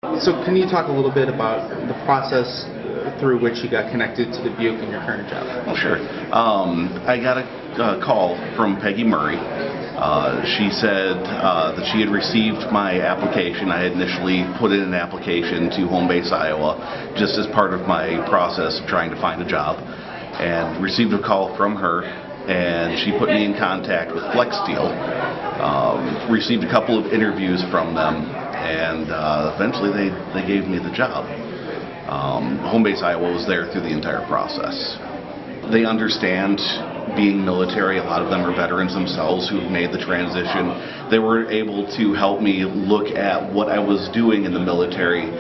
So can you talk a little bit about the process through which you got connected to the Buick in your current job? Well, sure. I got a call from Peggy Murray. She said that she had received my application. I had initially put in an application to Home Base, Iowa, just as part of my process of trying to find a job, and received a call from her, and she put me in contact with Flex Steel. Received a couple of interviews from them, and eventually they gave me the job. Home Base Iowa was there through the entire process. They understand being military. A lot of them are veterans themselves who've made the transition. They were able to help me look at what I was doing in the military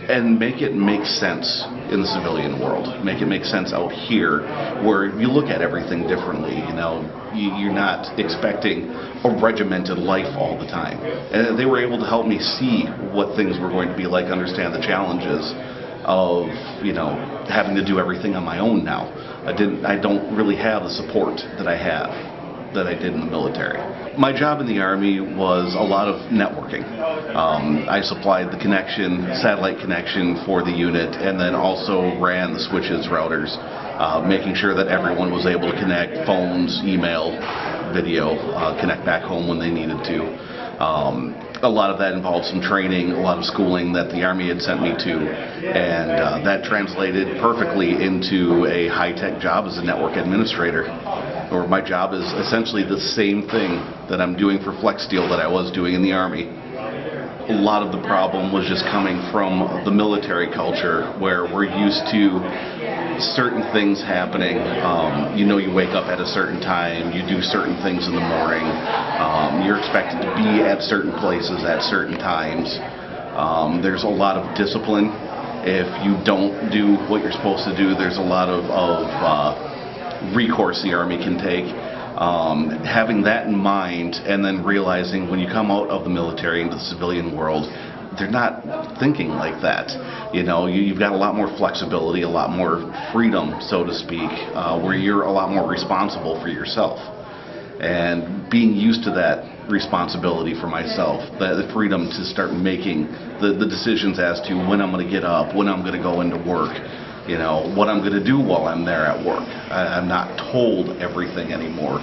and make it make sense in the civilian world. Make it make sense out here, where you look at everything differently. You know, you're not expecting a regimented life all the time. And they were able to help me see what things were going to be like, understand the challenges of, you know, having to do everything on my own now. I don't really have the support that I did in the military. My job in the Army was a lot of networking. I supplied the connection, satellite connection for the unit, and then also ran the switches, routers, making sure that everyone was able to connect, phones, email, video, connect back home when they needed to. A lot of that involved some training, a lot of schooling that the Army had sent me to, and that translated perfectly into a high-tech job as a network administrator, where my job is essentially the same thing that I'm doing for Flex Steel that I was doing in the Army. A lot of the problem was just coming from the military culture, where we're used to certain things happening. You know, you wake up at a certain time, you do certain things in the morning, you're expected to be at certain places at certain times. There's a lot of discipline. If you don't do what you're supposed to do, there's a lot of recourse the Army can take. Having that in mind, and then realizing when you come out of the military into the civilian world, they're not thinking like that. You know, you've got a lot more flexibility, a lot more freedom, so to speak, where you're a lot more responsible for yourself. And being used to that responsibility for myself, the freedom to start making the decisions as to when I'm going to get up, when I'm going to go into work, you know, what I'm going to do while I'm there at work. I'm not told everything anymore.